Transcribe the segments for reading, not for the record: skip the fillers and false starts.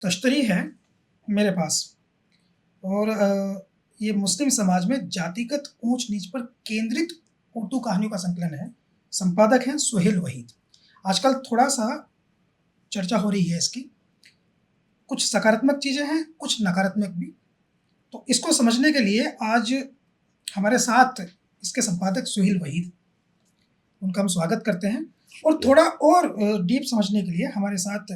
तश्तरी है मेरे पास। और ये मुस्लिम समाज में जातिगत ऊंच नीच पर केंद्रित उर्दू कहानियों का संकलन है। संपादक हैं सुहेल वहीद। आजकल थोड़ा सा चर्चा हो रही है इसकी। कुछ सकारात्मक चीज़ें हैं, कुछ नकारात्मक भी। तो इसको समझने के लिए आज हमारे साथ इसके संपादक सुहेल वहीद, उनका हम स्वागत करते हैं। और थोड़ा और डीप समझने के लिए हमारे साथ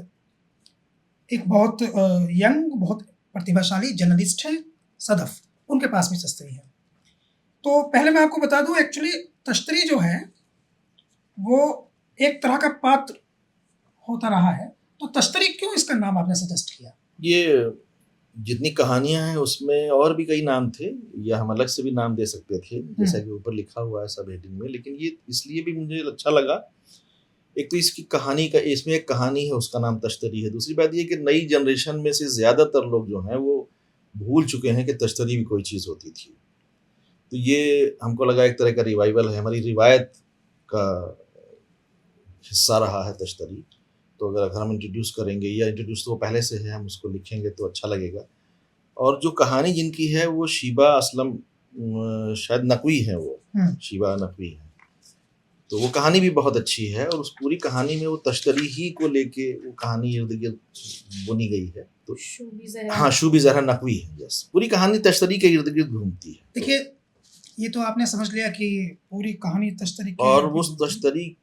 एक बहुत यंग, बहुत प्रतिभाशाली जर्नलिस्ट हैं सदफ, उनके पास भी तश्तरी है। तो पहले मैं आपको बता दूं, एक्चुअली तश्तरी जो है वो एक तरह का पात्र होता रहा है। तो तश्तरी क्यों इसका नाम आपने सजेस्ट किया? ये जितनी कहानियां हैं उसमें और भी कई नाम थे, या हम अलग से भी नाम दे सकते थे, जैसा कि ऊपर लिखा हुआ है सब हेडिंग में, लेकिन ये इसलिए भी मुझे अच्छा लगा। एक तो इसकी कहानी का, इसमें एक कहानी है, उसका नाम तश्तरी है। दूसरी बात ये कि नई जनरेशन में से ज़्यादातर लोग जो हैं वो भूल चुके हैं कि तश्तरी भी कोई चीज़ होती थी। तो ये हमको लगा एक तरह का रिवाइवल है, हमारी रिवायत का हिस्सा रहा है तश्तरी। तो अगर हम इंट्रोड्यूस करेंगे, या इंट्रोड्यूस तो पहले से है, हम उसको लिखेंगे तो अच्छा लगेगा। और जो कहानी जिनकी है वो शीबा असलम, शायद नकवी है, वो शीबा नकवी है। तो वो कहानी भी बहुत अच्छी है, और उस पूरी कहानी में वो तश्तरी ही को लेके वो कहानी इर्द गिर्द बुनी गई है। तो हाँ, शूबी ज़हरा नकवी है, यस। पूरी कहानी तश्तरी के इर्द गिर्द घूमती है। देखिए, ये तो आपने समझ लिया कि पूरी कहानी तश्तरी के, और वो तश्तरी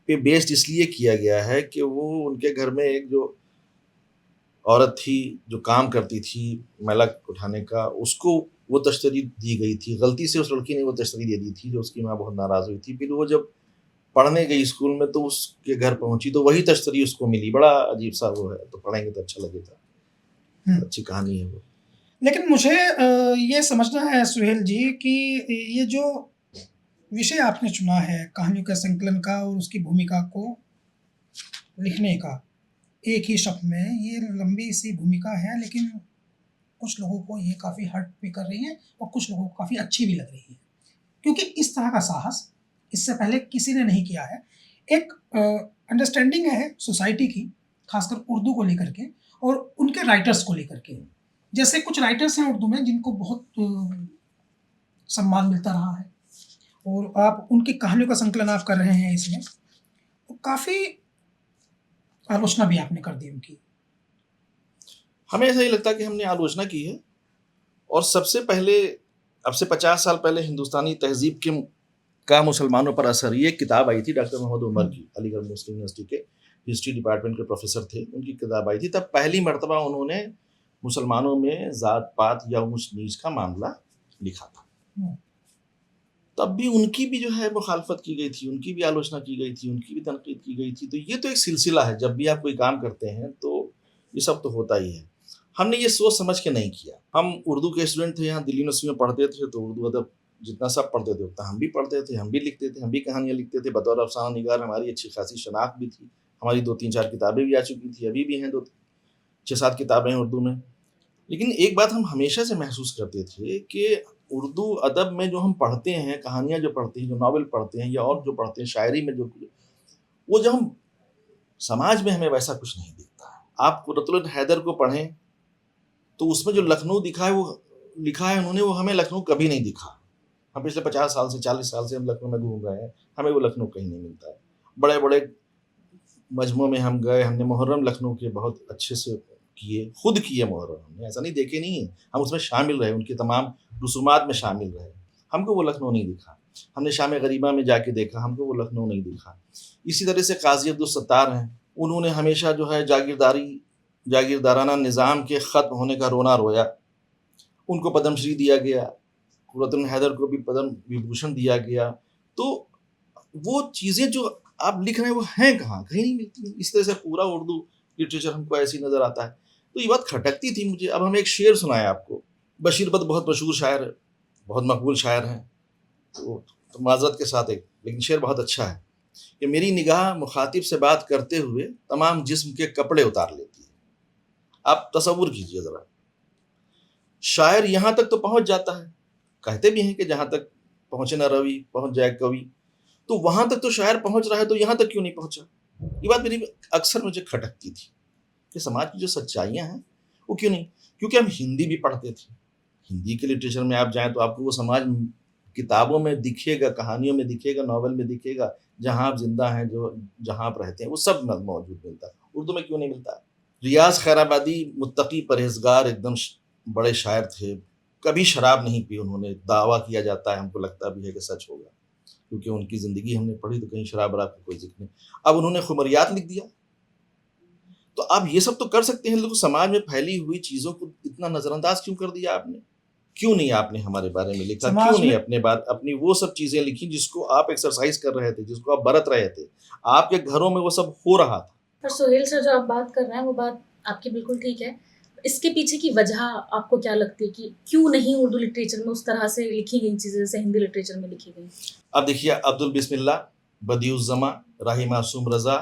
पे बेस्ड इसलिए किया गया है कि वो उनके घर में एक जो औरत थी जो काम करती थी मैला उठाने का, उसको वो तश्तरी दी गई थी। गलती से उस लड़की ने वो तश्तरी दे दी थी, जो उसकी माँ बहुत नाराज़ हुई थी। फिर वो जब पढ़ने गई स्कूल में तो उसके घर पहुंची तो वही तश्तरी उसको मिली। बड़ा अजीब सा वो है, तो पढ़ेंगे तो अच्छा लगेगा। अच्छी कहानी है वो। लेकिन मुझे ये समझना है सुहेल जी कि ये जो विषय आपने चुना है कहानियों के संकलन का और उसकी भूमिका को लिखने का एक ही शब्द में, ये लंबी सी भूमिका है, लेकिन कुछ लोगों को ये काफ़ी हर्ट भी कर रही है और कुछ लोगों को काफ़ी अच्छी भी लग रही है, क्योंकि इस तरह का साहस इससे पहले किसी ने नहीं किया है। एक अंडरस्टैंडिंग है सोसाइटी की, खासकर उर्दू को लेकर के और उनके राइटर्स को लेकर के। जैसे कुछ राइटर्स हैं उर्दू में जिनको बहुत सम्मान मिलता रहा है, और आप उनकी कहानियों का संकलन आप कर रहे हैं इसमें, तो काफ़ी आलोचना भी आपने कर दी उनकी। हमें ऐसा ही लगता है कि हमने आलोचना की है। और सबसे पहले, अब से 50 साल पहले हिंदुस्तानी तहजीब के का मुसलमानों पर असर, ये किताब आई थी डॉक्टर मोहम्मद उमर की, अलीगढ़ मुस्लिम यूनिवर्सिटी के हिस्ट्री डिपार्टमेंट के प्रोफेसर थे, उनकी किताब आई थी। तब पहली मर्तबा उन्होंने मुसलमानों में ज़ात पात या ऊंच नीच का मामला लिखा था। तब भी उनकी भी जो है मुखालफत की गई थी, उनकी भी आलोचना की गई थी, उनकी भी तनकीद की गई थी। तो ये तो एक सिलसिला है, जब भी आप कोई काम करते हैं तो ये सब तो होता ही है। हमने ये सोच समझ के नहीं किया। हम उर्दू के स्टूडेंट थे, यहाँ दिल्ली यूनिवर्सिटी में पढ़ते थे, तो उर्दू अदब जितना सब पढ़ते थे उतना हम भी पढ़ते थे, हम भी लिखते थे, हम भी कहानियाँ लिखते थे। बतौर अफसाना निगार हमारी अच्छी खासी शनाख्त भी थी। हमारी 2-3-4 किताबें भी आ चुकी थी, अभी भी हैं 2-6-7 किताबें हैं उर्दू में। लेकिन एक बात हम हमेशा से महसूस करते थे कि उर्दू अदब में जो हम पढ़ते हैं, कहानियाँ जो पढ़ते हैं, जो नावल पढ़ते हैं, या और जो पढ़ते हैं, शायरी में जो, वो जो हम समाज में हमें वैसा कुछ नहीं दिखता है। आप कुर्रतुल हैदर को पढ़ें तो उसमें जो लखनऊ दिखा है, वो लिखा है उन्होंने, वो हमें लखनऊ कभी नहीं दिखा। हम पिछले 50 साल से, 40 साल से हम लखनऊ में घूम रहे हैं, हमें वो लखनऊ कहीं नहीं मिलता है। बड़े बड़े मजमों में हम गए, हमने मुहर्रम लखनऊ के बहुत अच्छे से किए, खुद किए मुहर्रम, हमने ऐसा नहीं देखे नहीं है, हम उसमें शामिल रहे, उनके तमाम रसूमात में शामिल रहे। हमको वो लखनऊ नहीं दिखा। हमने शाम गरीबा में जाके देखा, हमको वो लखनऊ नहीं दिखा। इसी तरह से काज़ी अब्दुल सत्तार हैं, उन्होंने हमेशा जो है जागीरदाराना निज़ाम के ख़त्म होने का रोना रोया। उनको पद्मश्री दिया गया, कुर्रतुल हैदर को भी पद्म विभूषण दिया गया। तो वो चीज़ें जो आप लिख रहे हैं वो हैं कहाँ? कहीं नहीं मिलती। इस तरह से पूरा उर्दू लिटरेचर हमको ऐसे ही नज़र आता है। तो ये बात खटकती थी मुझे। अब हम एक शेर सुनाएँ आपको। बशीर बद्र बहुत मशहूर शायर है, बहुत मकबूल शायर हैं, तो माज़रत के साथ एक, लेकिन शेर बहुत अच्छा है कि मेरी निगाह मुखातिब से बात करते हुए तमाम जिस्म के कपड़े उतार लेती है। आप तसव्वुर कीजिए ज़रा। शायर यहाँ तक तो पहुँच जाता है, कहते भी हैं कि जहाँ तक पहुँचे न रवि पहुँच जाए कवि। तो वहाँ तक तो शायर पहुँच रहा है, तो यहाँ तक क्यों नहीं पहुँचा? ये बात मेरी अक्सर मुझे खटकती थी। कि समाज की जो सच्चाइयाँ हैं वो क्यों नहीं, क्योंकि हम हिंदी भी पढ़ते थे। हिंदी के लिटरेचर में आप जाएँ तो आपको वो समाज किताबों में दिखेगा, कहानियों में दिखेगा, नॉवल में दिखेगा, जहाँ आप ज़िंदा हैं, जो जहाँ आप रहते हैं, वो सब म मौजूद मिलता है। उर्दू में क्यों नहीं मिलता है? रियाज़ खैराबादी मुत्तकी परहेज़गार एकदम बड़े शायर थे। कभी शराब नहीं पी उन्होंने, दावा किया जाता है, हमको लगता भी है कि सच होगा, क्योंकि उनकी ज़िंदगी हमने पढ़ी तो कहीं शराब-वराब का कोई ज़िक्र नहीं। अब उन्होंने खुमरियात लिख दिया, तो आप ये सब तो कर सकते हैं, लेकिन समाज में फैली हुई चीज़ों को इतना नज़रअंदाज क्यों कर दिया आपने? क्यों नहीं आपने हमारे बारे में लिखा? क्यों समाज नहीं में अपनी वो सब चीज़ें लिखी जिसको आप एक्सरसाइज़ कर रहे थे, जिसको आप बरत रहे थे? आपके घरों में वो सब हो रहा था। पर सोहेल सर, जो आप बात कर रहे हैं वो बात आपकी बिल्कुल ठीक है। इसके पीछे की वजह आपको क्या लगती है कि क्यों नहीं उर्दू लिटरेचर में उस तरह से लिखी गई चीज़ें जैसे हिंदी लिटरेचर में लिखी गई? अब देखिए, अब्दुल बिस्मिल्लाह, बदिउज़्ज़मा, राही मासूम रज़ा,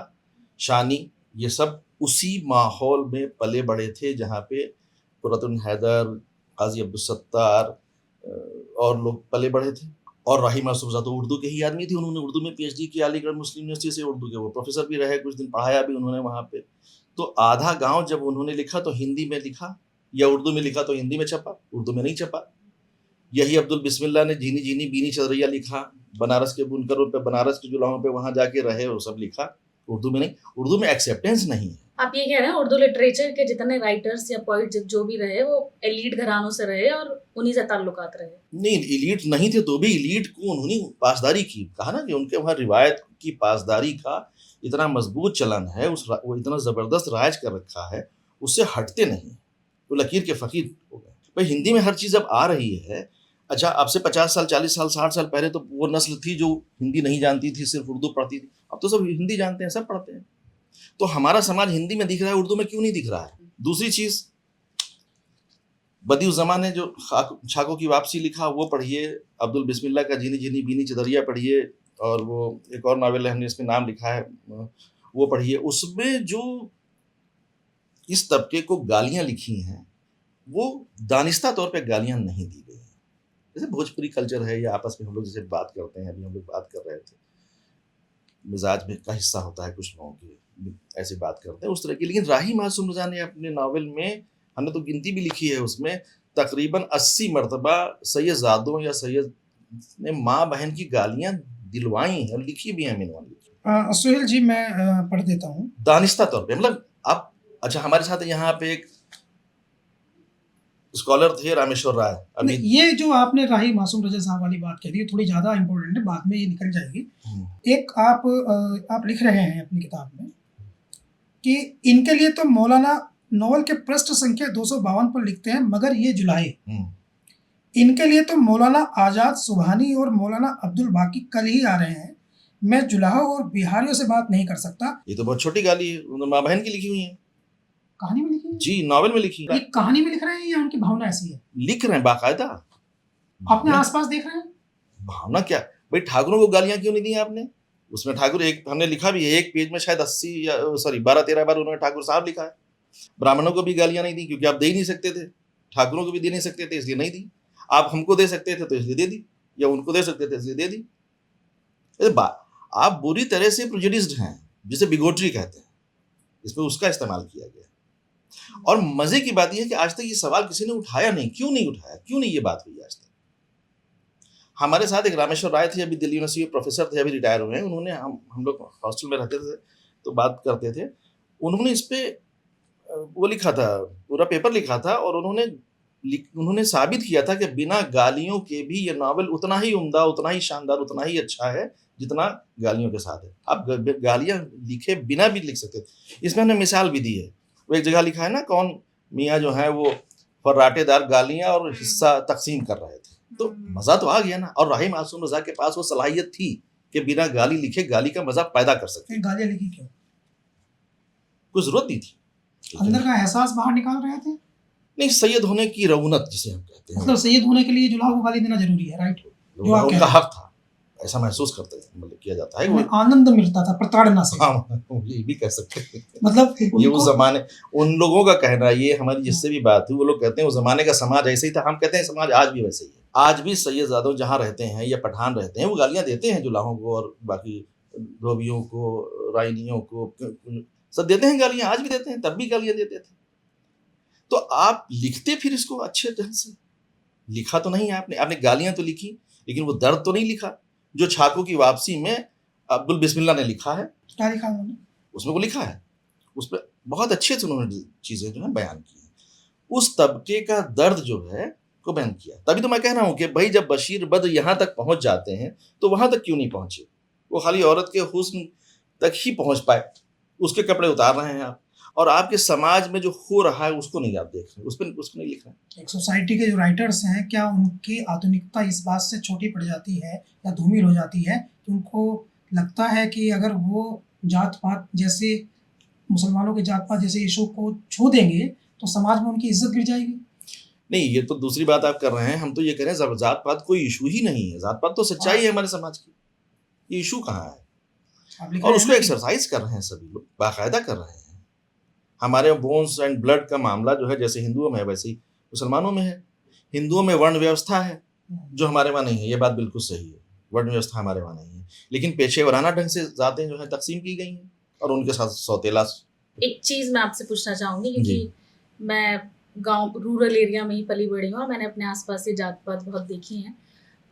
शानी, ये सब उसी माहौल में पले बड़े थे जहाँ पे क़ुर्रतुल हैदर, क़ाज़ी अब्दुल सत्तार और लोग पले बढ़े थे। और राही मासूम रज़ा तो उर्दू के ही आदमी थे, उन्होंने उर्दू में पीएचडी किया अलीगढ़ मुस्लिम यूनिवर्सिटी से, उर्दू के वो प्रोफ़ेसर भी रहे, कुछ दिन पढ़ाया भी उन्होंने वहाँ पे। तो आधा गाँव जब उन्होंने लिखा तो हिंदी में लिखा, या उर्दू में लिखा तो हिंदी में छपा, उर्दू में नहीं छपा। यही अब्दुल बिस्मिल्लाह ने झीनी झीनी बीनी चदरैया लिखा, बनारस के बुनकरों पे, बनारस के जुलाहों पे वहाँ जाके रहे, वो सब लिखा, उर्दू में नहीं। उर्दू में एक्सेप्टेंस नहीं है। आप ये कह रहे हैं उर्दू लिटरेचर के जितने राइटर्स या पोइट जो भी रहे वो एलीट घरानों से रहे और उन्हीं से ताल्लुकात रहे? नहीं, एलीट नहीं थे तो भी एलीट को उन्होंने पासदारी की। कहा ना कि उनके वहाँ रिवायत की पासदारी का इतना मजबूत चलन है, वो इतना ज़बरदस्त राज कर रखा है, उससे हटते नहीं। वो लकीर के फ़कीर हो गए। भाई हिंदी में हर चीज़ अब आ रही है। अच्छा, अब से 50 साल, 40 साल, 60 साल पहले तो वो नस्ल थी जो हिंदी नहीं जानती थी, सिर्फ उर्दू पढ़ती थी। अब तो सब हिंदी जानते हैं, सब पढ़ते हैं। तो हमारा समाज हिंदी में दिख रहा है, उर्दू में क्यों नहीं दिख रहा है? दूसरी चीज़, बदिउज़्ज़मा ने जो छाकों की वापसी लिखा वो पढ़िए, अब्दुल बिस्मिल्लाह का झीनी झीनी बीनी चदरिया पढ़िए, और वो एक और नावल है, हमने इसमें नाम लिखा है, वो पढ़िए। उसमें जो इस तबके को गालियाँ लिखी हैं, वो दानिस्ता तौर पे गालियाँ नहीं दी गई हैं। जैसे भोजपुरी कल्चर है, या आपस में हम लोग जैसे बात करते हैं, अभी हम लोग बात कर रहे थे, मिजाज में का हिस्सा होता है कुछ लोगों की, ऐसे बात करते हैं उस तरह की। लेकिन राही मासूम रज़ा ने अपने नावल में, हमने तो गिनती भी लिखी है उसमें, तकरीबन 80 मरतबा सैयदजादों या सैयद ने माँ बहन की गालियाँ दिलवाई हैं, और लिखी भी हैं मिनवन लिखी। सुहेल जी, मैं पढ़ देता हूँ। दानिस्ता तौर पे, मतलब आप, अच्छा हमारे साथ यहाँ पे एक स्कॉलर थे रामेश्वर राय, अभी ये जो आपने राही मासूम रज़ा साहब वाली बात कह दी है, थोड़ी ज़्यादा इम्पोर्टेंट है, बाद में ये निकल जाएगी। एक आप लिख रहे हैं अपनी किताब में कि इनके लिए तो मौलाना नॉवल के पृष्ठ संख्या 252 पर लिखते हैं, मगर ये जुलाहे। इनके लिए तो मौलाना आज़ाद सुबहानी और मौलाना अब्दुल बाकी कल ही आ रहे हैं। मैं जुलाहों और बिहारियों से बात नहीं कर सकता। ये तो बहुत छोटी गाली है, उन्होंने माँ बहन की लिखी हुई है। कहानी में लिखी है? जी, नॉवल में लिखी ये कहानी में लिख रहे हैं या उनकी भावना ऐसी है? लिख रहे हैं बाकायदा। अपने आसपास देख रहे हैं? भावना क्या भाई, ठाकुरों को गालियां क्यों नहीं दी आपने? उसमें ठाकुर, एक हमने लिखा भी है, एक पेज में शायद 80 या 12-13 बार उन्होंने ठाकुर साहब लिखा है। ब्राह्मणों को भी गालियां नहीं दी, क्योंकि आप दे ही नहीं सकते थे। ठाकुरों को भी दे नहीं सकते थे, इसलिए नहीं दी। आप हमको दे सकते थे तो इसलिए दे दी, या उनको दे सकते थे इसलिए दे दी। आप बुरी तरह से प्रेजुडिस्ड हैं, जिसे बिगोटरी कहते हैं, इसमें उसका इस्तेमाल किया गया। और मजे की बात यह है कि आज तक ये सवाल किसी ने उठाया नहीं। क्यों नहीं उठाया? क्यों नहीं ये बात हुई आज तक? हमारे साथ एक रामेश्वर राय थे, अभी दिल्ली यूनिवर्सिटी के प्रोफेसर थे, अभी रिटायर हुए हैं। उन्होंने, हम लोग हॉस्टल में रहते थे तो बात करते थे, उन्होंने इस पे वो लिखा था, पूरा पेपर लिखा था, और उन्होंने साबित किया था कि बिना गालियों के भी ये नावल उतना ही उम्दा, उतना ही शानदार, उतना ही अच्छा है जितना गालियों के साथ है। आप गालियां लिखे बिना भी लिख सकते। इसमें हमने मिसाल भी दी है। वो एक जगह लिखा है ना, कौन मियाँ जो है वो फर्राटेदार गालियां और हिस्सा तकसीम कर रहे थे। तो मज़ा तो आ गया ना। और राही मासूम रज़ा के पास वो सलाहियत थी कि बिना गाली लिखे गाली का मज़ा पैदा कर सकते। गालियां लिखी क्यों? कोई ज़रूरत नहीं थी। अंदर का एहसास बाहर निकाल रहे थे। नहीं, सैयद होने की रौनक जिसे हम कहते हैं, मतलब सैयद होने के लिए जुलाहों को गाली देना जरूरी है, राइट? जो आप कह उनका रहे हैं। हक था, ऐसा महसूस करते हैं, मतलब किया जाता है। उन्हें आनंद मिलता था प्रताड़ना से। हाँ, ये भी कह सकते हैं। मतलब ये उस उनको जमाने, उन लोगों का कहना, ये हमारी जिससे भी बात हुई, वो लोग कहते हैं उस जमाने का समाज ऐसे ही था। हम कहते हैं समाज आज भी वैसे ही है। आज भी सैयदजादों जहाँ रहते हैं या पठान रहते हैं, वो गालियाँ देते हैं जुलाहों को और बाकी धोबियों को, राइनियों को, सब देते हैं गालियां, आज भी देते हैं, तब भी गालियां देते थे। तो आप लिखते फिर इसको अच्छे ढंग से, लिखा तो नहीं आपने, आपने गालियां तो लिखी लेकिन वो दर्द तो नहीं लिखा जो छाकों की वापसी में अब्दुल बिस्मिल्लाह ने लिखा है। क्या लिखा उन्होंने? उसमें वो लिखा है, उस पर बहुत अच्छे से उन्होंने चीजें जो है बयान की है, उस तबके का दर्द जो है को बयान किया। तभी तो मैं कह रहा हूं कि भाई जब बशीर बद्र यहां तक पहुंच जाते हैं तो वहां तक क्यों नहीं पहुंचे? वो खाली औरत के हुस्न तक ही पहुंच पाए, उसके कपड़े उतार रहे हैं आप, और आपके समाज में जो हो रहा है उसको नहीं आप देख रहे, उस पर नहीं लिख रहे हैं। एक सोसाइटी के जो राइटर्स हैं, क्या उनकी आधुनिकता इस बात से छोटी पड़ जाती है या धूमिल हो जाती है कि उनको लगता है कि अगर वो जात पात जैसे मुसलमानों के जात पात जैसे इशू को छू देंगे तो समाज में उनकी इज्जत गिर जाएगी? नहीं, ये तो दूसरी बात आप कर रहे हैं। हम तो ये कह रहे हैं जात पात कोई इशू ही नहीं है, जात पात तो सच्चाई है हमारे समाज की, ये इशू कहाँ है? आप लिख और रहे उसको हैं ना एक्सरसाइज कर रहे हैं सभी लोग, बाकायदा कर रहे हैं। हमारे बोन्स एंड ब्लड का मामला जो है जैसे हिंदुओं में है वैसे ही मुसलमानों में है। हिंदुओं में वर्ण व्यवस्था है जो हमारे वहाँ नहीं है, ये बात बिल्कुल सही है, वर्ण व्यवस्था हमारे वहाँ नहीं है, लेकिन पेशेवराना ढंग से जातें जो है तकसीम की गई हैं और उनके साथ सौतेला। एक चीज मैं आपसे पूछना चाहूंगी, क्योंकि जी। मैं गांव रूरल एरिया में ही पली बड़ी हूँ और मैंने अपने आसपास ये जात पात बहुत देखी हैं।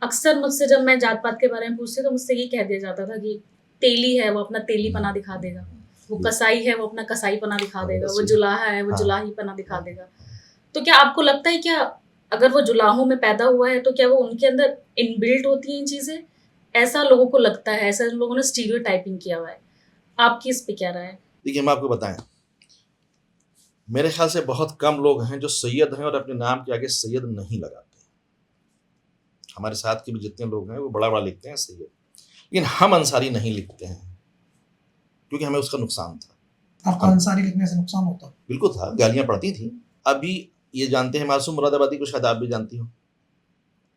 अक्सर मुझसे जब मैं जात पात के बारे में पूछती तो मुझसे ये कह दिया जाता था कि तेली है वो अपना तेली पना दिखा देगा, वो कसाई है वो अपना कसाई पना दिखा देगा, वो जुलाहा है वो जुलाही पना दिखा देगा। तो क्या आपको लगता है क्या अगर वो जुलाहों में पैदा हुआ है तो क्या वो उनके अंदर इनबिल्ट होती हैं ये चीजें? ऐसा लोगों को लगता है, ऐसा लोगों ने स्टीरियोटाइपिंग किया हुआ है। आपकी इस पे क्या राय है? देखिए, हम आपको बताएं, मेरे ख्याल से बहुत कम लोग हैं जो सैयद हैं और अपने नाम के आगे सैयद नहीं लगाते। हमारे साथ के भी जितने लोग हैं वो बड़ा बड़ा लिखते हैं सैयद, लेकिन हम अंसारी नहीं लिखते हैं क्योंकि हमें उसका नुकसान था। आपका अंसारी लिखने से नुकसान होता? बिल्कुल था, गालियां पड़ती थी। अभी ये जानते हैं मासूम मुरादाबादी को, शायद आप भी जानती हो,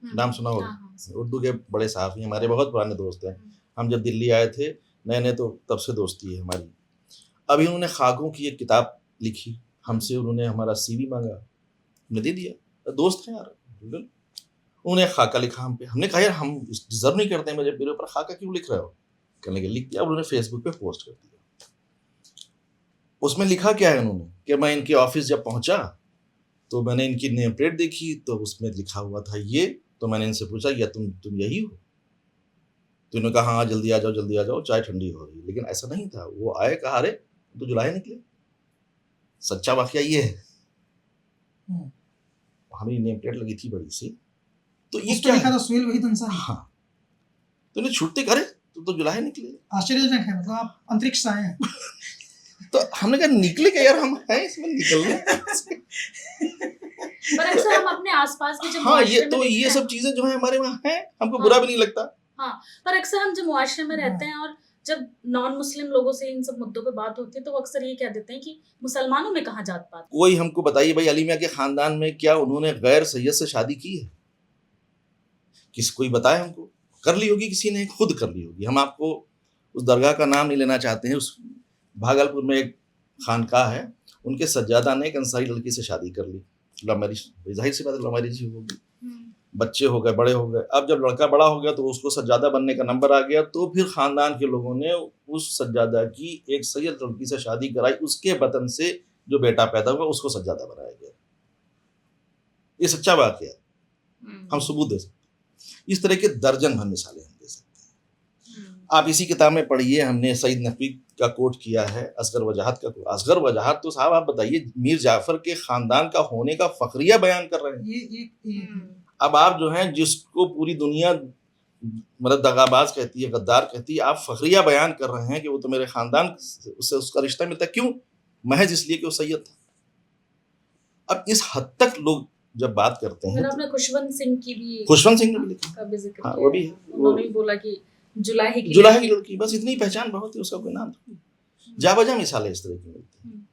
नाम सुना होगा। हाँ, उर्दू के बड़े साहब हैं, हमारे बहुत पुराने दोस्त हैं। हम जब दिल्ली आए थे नए नए तो तब से दोस्ती है हमारी। अभी उन्होंने खाकों की एक किताब लिखी, हमसे उन्होंने हमारा CV मांगा, हमने दे दिया, दोस्त हैं यार। उन्होंने खाका लिखा हम पे, हमने कहा यार हम डिजर्व नहीं करते हैं, मेरे ऊपर खाका क्यों लिख रहे हो? कहने के लिख दिया, उन्होंने फेसबुक पे पोस्ट कर दिया। उसमें लिखा क्या है उन्होंने कि मैं इनके ऑफिस जब पहुंचा तो मैंने इनकी नेम प्लेट देखी तो उसमें लिखा हुआ था ये, तो मैंने इनसे पूछा या तुम यही हो? तो इन्होंने कहा हाँ जल्दी आ जाओ, चाय ठंडी हो रही है। लेकिन ऐसा नहीं था, वो आए, कहा अरे तो जुलाहे निकले। सच्चा वाकया ये है। हमारी नेम प्लेट लगी थी बड़ी सी, तो ये क्या लिखा था सुहेल वहीद अंसारी। हाँ, तो इन्हें छूटते करे तो जुलाहे निकले। आश्चर्यजनक है, मतलब आप अंतरिक्ष से आए हैं। तो हमने कहा निकले क्या यार, हम हैं इसमें निकलने। पर अक्सर हम अपने आसपास के जब हाँ, मुआशरे ये में तो देखते ये हैं- सब चीजें जो है हमारे वहाँ हैं, हमको हाँ। बुरा भी नहीं लगता। हाँ, पर अक्सर हम जब मुआशरे में रहते हैं और जब नॉन मुस्लिम लोगों से इन सब मुद्दों पे बात होती है तो वो अक्सर ये कह देते हैं कि मुसलमानों में कहाँ जात पात। कोई हमको बताइए भाई, अली मियां के खानदान में क्या उन्होंने गैर सैयद से शादी की है? कोई बताए हमको? कर ली होगी किसी ने, खुद कर ली होगी। हम आपको उस दरगाह का नाम नहीं लेना चाहते हैं। उस भागलपुर में एक खानकाह है, उनके सज्जादा ने एक अंसारी लड़की से शादी कर ली, लव मैरिज। जाहिर सी बात है, लव मैरिज ही होगी। बच्चे हो गए, बड़े हो गए। अब जब लड़का बड़ा हो गया तो उसको सज्जादा बनने का नंबर आ गया, तो फिर खानदान के लोगों ने उस सज्जादा की एक सैयद लड़की से शादी कराई, उसके बतन से जो बेटा पैदा हुआ उसको सज्जादा बनाया गया। ये सच्चा वाकया है, हम सबूत दे सकते हैं। इस तरह के दर्जन भर मिसालें हम दे सकते हैं। आप इसी किताब में पढ़िए, हमने सईद नकवी का कोट किया है, असगर वजाहत का। असगर वजाहत तो साहब आप बताइए, मीर जाफर के खानदान का होने का फखरिया बयान कर रहे हैं। ये अब आप जो हैं, जिसको पूरी दुनिया मतलब दगाबाज कहती है, गद्दार कहती है, आप फखरिया बयान कर रहे हैं कि वो तो मेरे खानदान उससे उसका रिश्ता मिलता। क्यों? महज इसलिए कि वो सैयद था। अब इस हद तक लोग जब बात करते हैं, आपने खुशवंत सिंह की भी, खुशवंत सिंह ने भी लिखा, का भी जिक्र हाँ, किया वो भी है। है। उन्होंने भी बोला कि जुलाहे की लड़की, बस इतनी पहचान बहुत है, उसका कोई नाम थोड़ी। जा बजा मिसालें इस तरह की मिलती हैं।